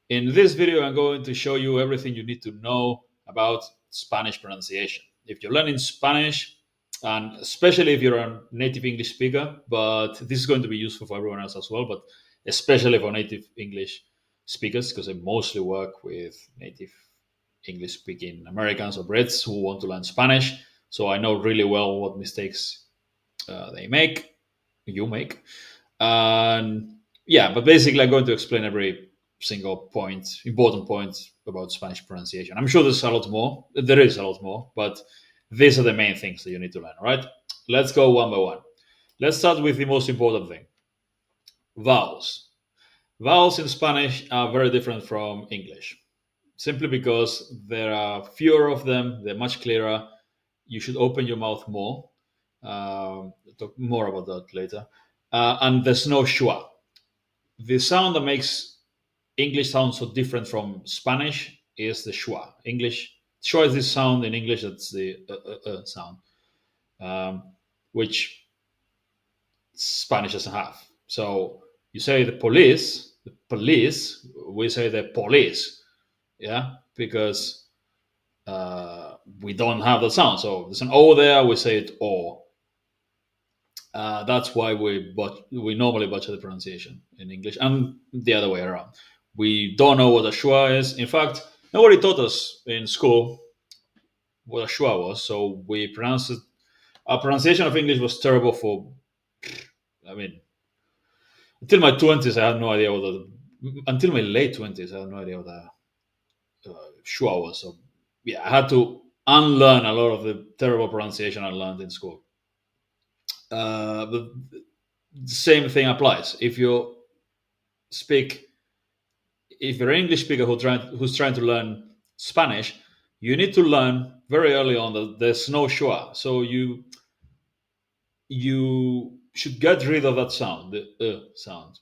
In this video, I'm going to show you everything you need to know about Spanish pronunciation. If you're learning Spanish, and especially if you're a native English speaker, but this is going to be useful for everyone else as well, but especially for native English speakers, because I mostly work with native English speaking Americans or Brits who want to learn Spanish. So I know really well what mistakes they make, you make. And yeah, but basically, I'm going to explain every single point, important point about Spanish pronunciation. I'm sure there's a lot more. There is a lot more, but these are the main things that you need to learn, right? Let's go one by one. Let's start with the most important thing, vowels. Vowels in Spanish are very different from English, simply because there are fewer of them, they're much clearer. You should open your mouth more. Talk more about that later. And there's no schwa. The sound that makes English sound so different from Spanish is the schwa. Schwa is this sound in English that's the sound, um, which Spanish doesn't have. So you say the police, we say the police, yeah, because we don't have the sound. So there's an O there, we say it O. That's why we normally butcher the pronunciation in English, and the other way around. We don't know what a schwa is. In fact, nobody taught us in school what a schwa was, so we pronounced it. Our pronunciation of English was terrible for, I mean, until my twenties. I had no idea what the until my late twenties. I had no idea what a schwa was. So yeah, I had to unlearn a lot of the terrible pronunciation I learned in school. But the same thing applies if you speak if you're an English speaker who's trying to learn Spanish, you need to learn very early on that there's no schwa. So you should get rid of that sound, the sound.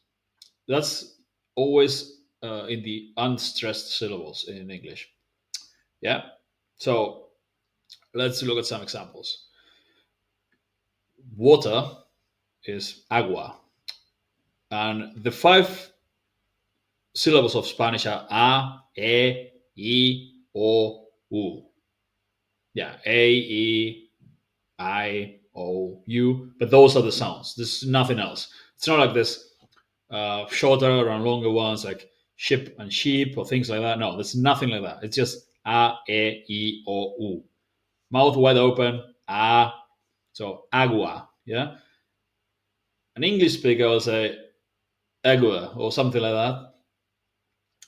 That's always in the unstressed syllables in English. Yeah. So let's look at some examples. Water is agua, and the five syllables of Spanish are a, e, I, o, u. Yeah, a, e, I, O, U, but those are the sounds. There's nothing else. It's not like this shorter and longer ones like ship and sheep or things like that. No, there's nothing like that. It's just A, E, I, O, U. Mouth wide open, A. So agua, yeah? An English speaker will say agua or something like that.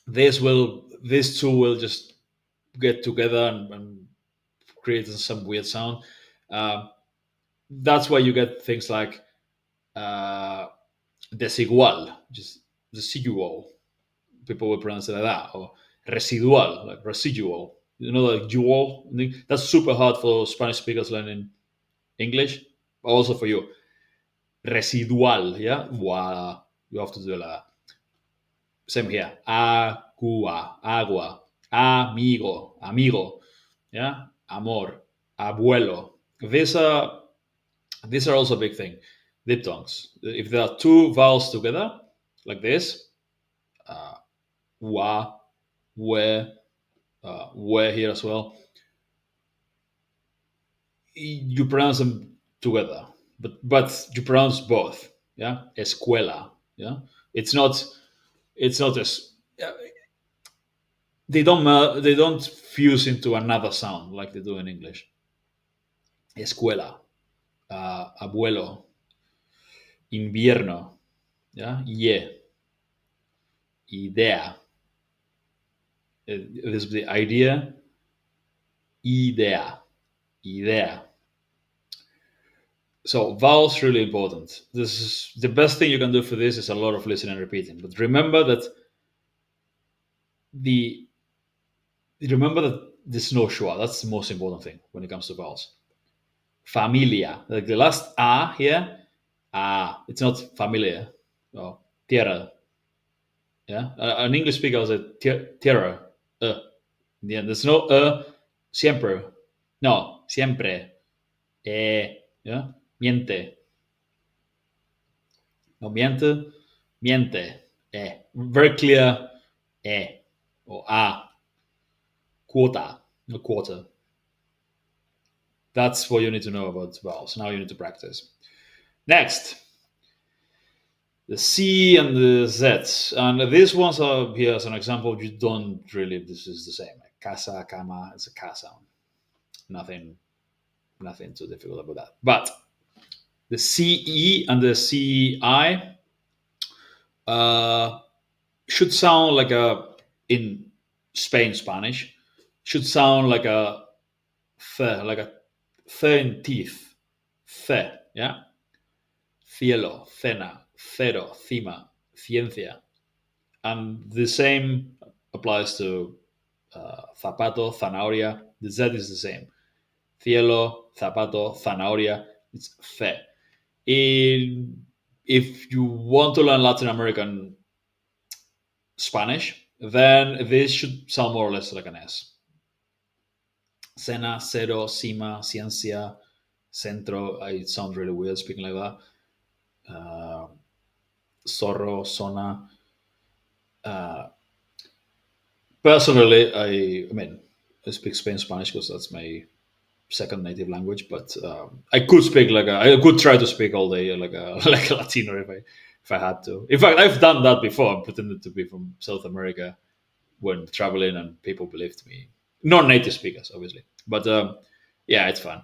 These two will just get together and create some weird sound. Uh, that's why you get things like uh, desigual, just residual. People will pronounce it like that, or residual, like residual. You know, like dual. That's super hard for Spanish speakers learning English, but also for you. Residual, yeah. Voila. You have to do it like that. Same here. Agua, agua. Amigo, amigo. Yeah. Amor, abuelo. These are these are also a big thing. Diphthongs. If there are two vowels together, like this, uh, wa, we, we here as well, you pronounce them together, but you pronounce both. Yeah, escuela. Yeah, it's not it's not as they don't fuse into another sound like they do in English. Escuela, abuelo, invierno. Yeah, idea. This is the idea. Idea, idea. So vowels really important. This is the best thing you can do for this is a lot of listening and repeating. But the remember that there's no schwa. That's the most important thing when it comes to vowels. Familia, like the last a here, it's not familia. No, tierra. Yeah, an English speaker will say tierra. Uh. In the end, there's no siempre. No, siempre. Yeah, miente. No miente, miente. Very clear. or quota, no quarter. That's what you need to know about vowels. Now you need to practice. Next, the C and the Z. And these ones are here as an example. You don't really, this is the same. Like casa, cama, it's a K sound. Nothing, nothing too difficult about that. But the CE and the CI uh, should sound like a, in Spain Spanish, should sound like a th, like a th in teeth. Th, yeah? Cielo, cena, cero, cima, ciencia. And the same applies to zapato, zanahoria. The Z is the same. Cielo, zapato, zanahoria. It's fe. In, if you want to learn Latin American Spanish, then this should sound more or less like an S. Cena, cero, cima, ciencia, centro. It sounds really weird speaking like that. Zorro, zona. Uh, Personally, I mean, I speak Spain Spanish because that's my second native language. But I could speak like I could try to speak all day like a like a Latino if I had to. In fact, I've done that before. I pretended to be from South America when traveling, and people believed me. Non-native speakers, obviously, but yeah, it's fun.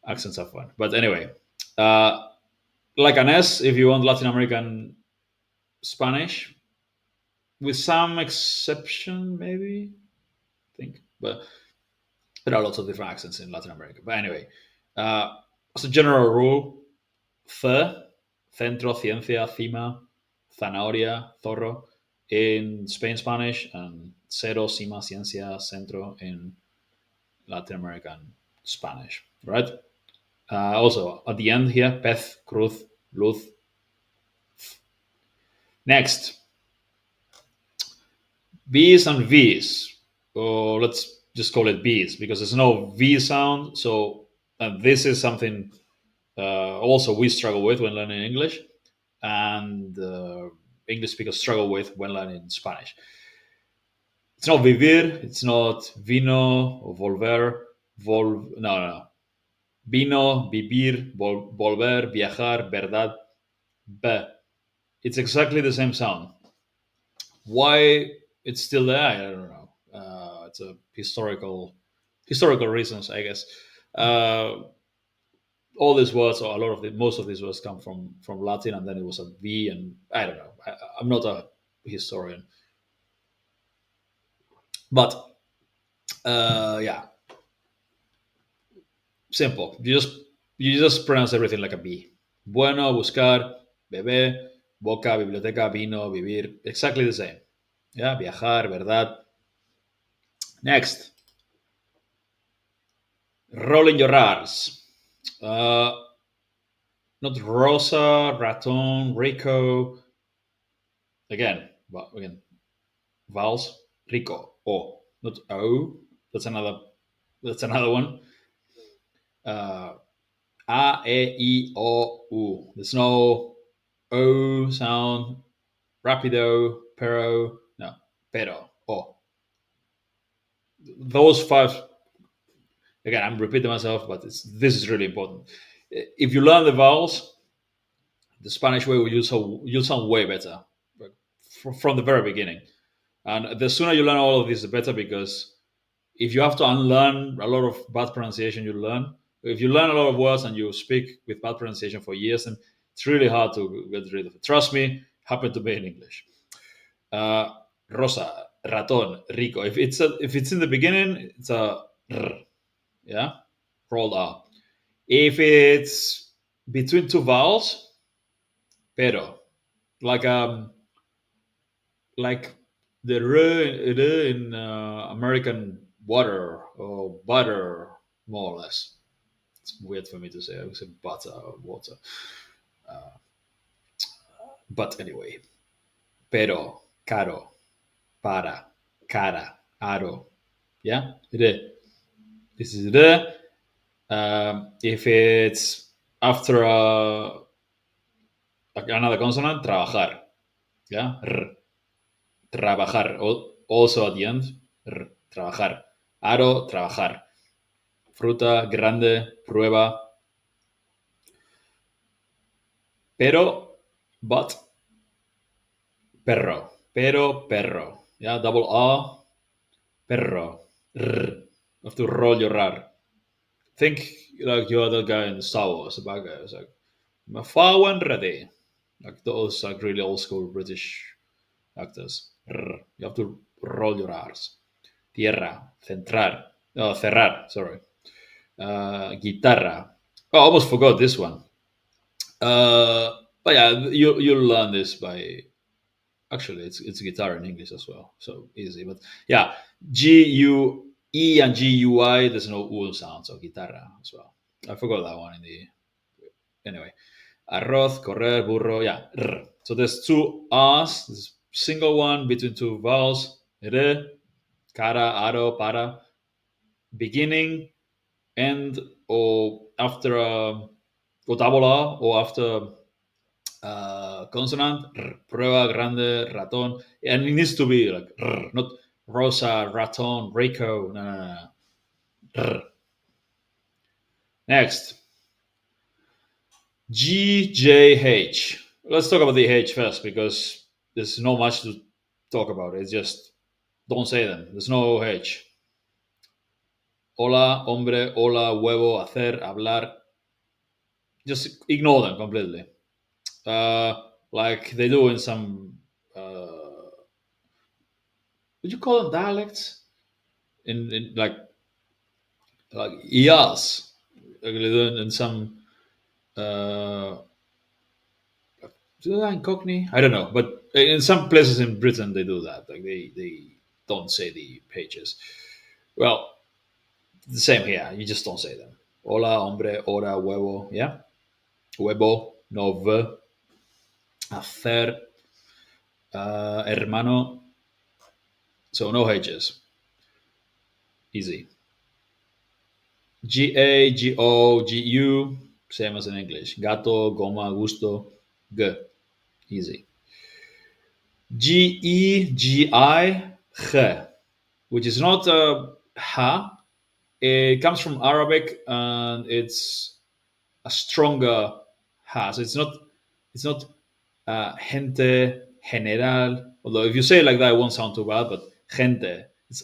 Accents are fun. But anyway, uh, like an S, if you want Latin American Spanish, with some exception, maybe I think, but there are lots of different accents in Latin America. But anyway, as a general rule, th, centro, ciencia, cima, zanahoria, zorro in Spain Spanish, and cero, cima, ciencia, centro in Latin American Spanish, right? Also, at the end here, pez, cruz, luz. Next, B's and V's. Or let's just call it B's because there's no V sound. So this is something also we struggle with when learning English, and English speakers struggle with when learning Spanish. It's not vivir, it's not vino or volver, no, no, no. Vino, vivir, volver, viajar, verdad, be. It's exactly the same sound. Why it's still there, I don't know. It's a historical reasons, I guess. Uh, all these words, or a lot of the most of these words, come from Latin, and then it was a V, and I don't know. I'm not a historian, but yeah, simple. You just pronounce everything like a B. Bueno, buscar, beber, boca, biblioteca, vino, vivir, exactly the same. Yeah, viajar, verdad. Next, rolling your R's. Uh, Not Rosa, Raton, Rico. Again, vowels. Rico, O, not O. That's another. That's another one. Uh, A, E, I, O, U. There's no O sound. Rapido, pero, no, pero, O. Those five. Again, I'm repeating myself, but this is really important. If you learn the vowels, the Spanish way will you'll sound way better from the very beginning. And the sooner you learn all of this, the better, because if you have to unlearn a lot of bad pronunciation you learn, if you learn a lot of words and you speak with bad pronunciation for years, then it's really hard to get rid of it. Trust me, happened to me in English. Uh, Rosa, raton, rico. If it's in the beginning, it's a r, yeah, rolled R. If it's between two vowels, pero, like like the r in American water or butter, more or less. It's weird for me to say. I would say butter or water. But anyway, pero, caro, para, cara, aro. Yeah, it is. This is the. If it's after another consonant, trabajar. Yeah, r, trabajar. also at the end. Trabajar. Aro, trabajar. Fruta, grande, prueba. Pero, but, perro. Pero, perro. Yeah, double A, perro. R. You have to roll your R. Think like you're the guy in Star Wars, the bad guy. It's like, far when ready. Like those like really old school British actors. R. You have to roll your R's. Tierra, centrar, cerrar, sorry. Guitarra. Oh, I almost forgot this one. But yeah, you'll learn this by actually it's guitar in English as well, so easy. But yeah, G-U-E and G-U-I. There's no U sound, so guitarra as well. I forgot that one in the anyway. Arroz, correr, burro, yeah. R. So there's two R's. There's single one between two vowels. Re, cara, aro, para. Beginning, end, or after or double R, or after consonant. R, prueba, grande, ratón. And it needs to be like r, not rosa, ratón, Rico. No, no, no, no. R. Next, G, J, H. Let's talk about the H first because there's not much to talk about. It's just don't say them. There's no H. Hola, hombre, hola, huevo, hacer, hablar. Just ignore them completely. Like they do in some, would you call them dialects? In like yes, like they do in some, uh, do that in Cockney? I don't know, but in some places in Britain they do that. Like they don't say the pages. Well, the same here. You just don't say them. Hola, hombre, hora, huevo. Yeah, huevo, no v. Hacer, hermano. So no H's. Easy. G-A, G-O, G-U. Same as in English. Gato, goma, gusto. G. Easy. G-E-G-I, G, which is not a ha. It comes from Arabic and it's a stronger ha. So it's not gente, general. Although if you say it like that, it won't sound too bad. But gente, it's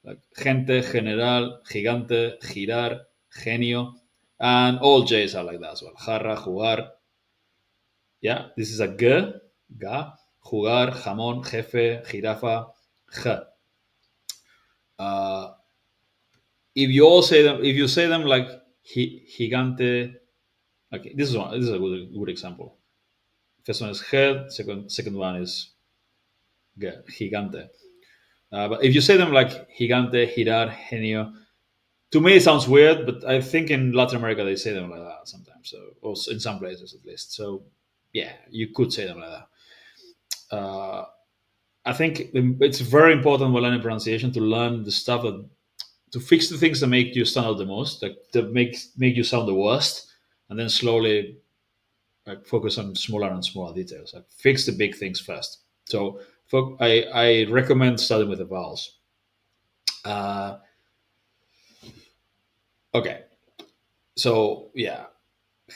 like gente, general, gigante, girar, genio, and all J's are like that as well. Jarra, jugar. Yeah, this is a g, ga, jugar, jamón, jefe, jirafa, j. Uh, if you say them like gigante. Okay, this is one. This is a good example. First one is head. Second one is gigante. But if you say them like gigante, girar, genio, to me it sounds weird, but I think in Latin America they say them like that sometimes. So, or in some places at least. So, yeah, you could say them like that. I think it's very important when learning pronunciation to learn the stuff that to fix the things that make you stand out the most, like that make you sound the worst, and then slowly like focus on smaller and smaller details. Like fix the big things first. So I recommend starting with the vowels. Uh, okay, so yeah,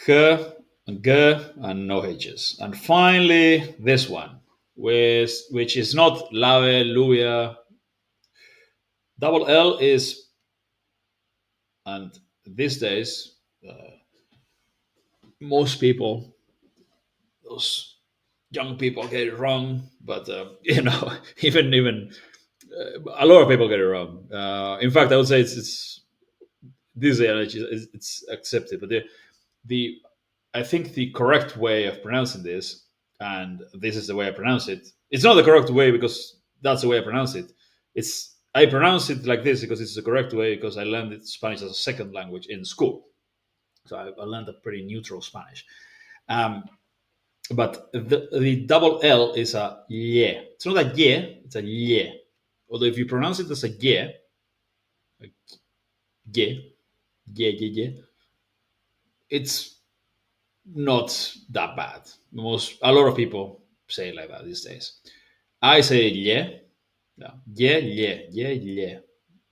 h and g and no h's, and finally this one, which is not lave, luvia. Double L is, and these days, most people, those young people get it wrong, but even a lot of people get it wrong. In fact, I would say it's this age it's accepted, but the I think the correct way of pronouncing this, and this is the way I pronounce it. It's not the correct way because that's the way I pronounce it. It's I pronounce it like this because it's the correct way because I learned Spanish as a second language in school, so I learned a pretty neutral Spanish. Um, but the double L is a yeah. It's not a yeah, it's a yeah. Although if you pronounce it as a yeah, like yeah, yeah, yeah, yeah, it's not that bad. A lot of people say it like that these days. I say yeah, Yeah. Yeah, yeah, yeah, yeah.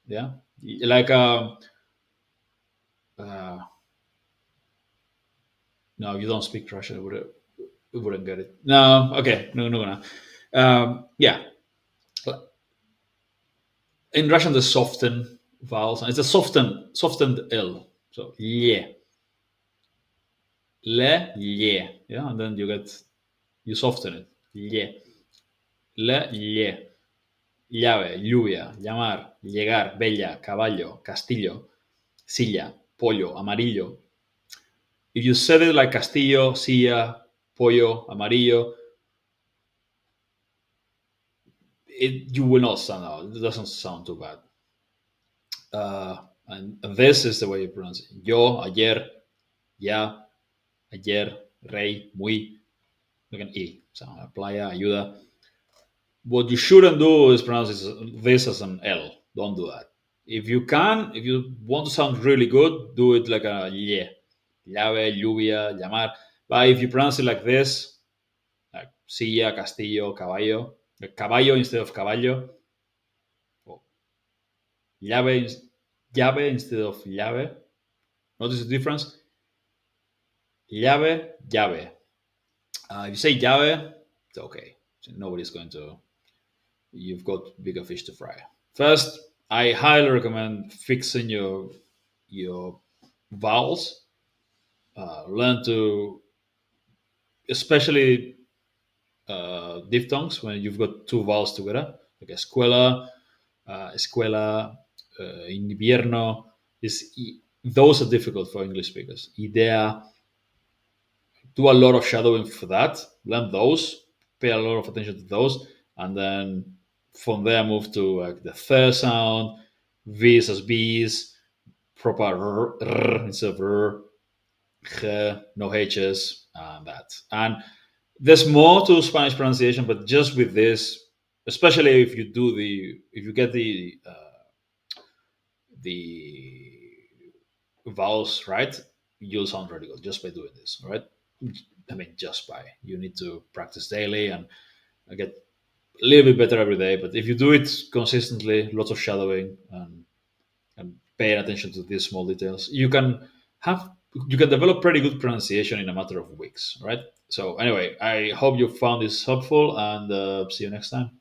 Yeah. Like uh no, you don't speak Russian. We wouldn't get it. No, okay, no, no, no. Yeah, in Russian the soften vowels. It's a softened L. So yeah, le, yeah, yeah, and then you soften it. Yeah, le, yeah, llave, lluvia, llamar, llegar, bella, caballo, castillo, silla, pollo, amarillo. If you said it like castillo, silla, pollo, amarillo, you will not sound out. It doesn't sound too bad. And this is the way you pronounce it. Yo, ayer, ya, ayer, rey, muy, like an E. So, playa, ayuda. What you shouldn't do is pronounce this as an L. Don't do that. If you want to sound really good, do it like a ye. Llave, lluvia, llamar. But if you pronounce it like this, like silla, castillo, caballo, like caballo instead of caballo, or llave, llave instead of llave. Notice the difference? Llave, llave. If you say llave, it's okay. So nobody's going to. You've got bigger fish to fry. First, I highly recommend fixing your vowels. Learn to, especially diphthongs when you've got two vowels together, like escuela, escuela, invierno. Those are difficult for English speakers. Idea, do a lot of shadowing for that. Learn those, pay a lot of attention to those, and then from there move to like the third sound, V's as B's, proper instead of no H's, and that. And there's more to Spanish pronunciation, but just with this, especially if you get the vowels right, you'll sound really good just by doing this, right? I mean, just by. You need to practice daily and get a little bit better every day. But if you do it consistently, lots of shadowing and paying attention to these small details, have you can develop pretty good pronunciation in a matter of weeks, right? So anyway, I hope you found this helpful, and see you next time.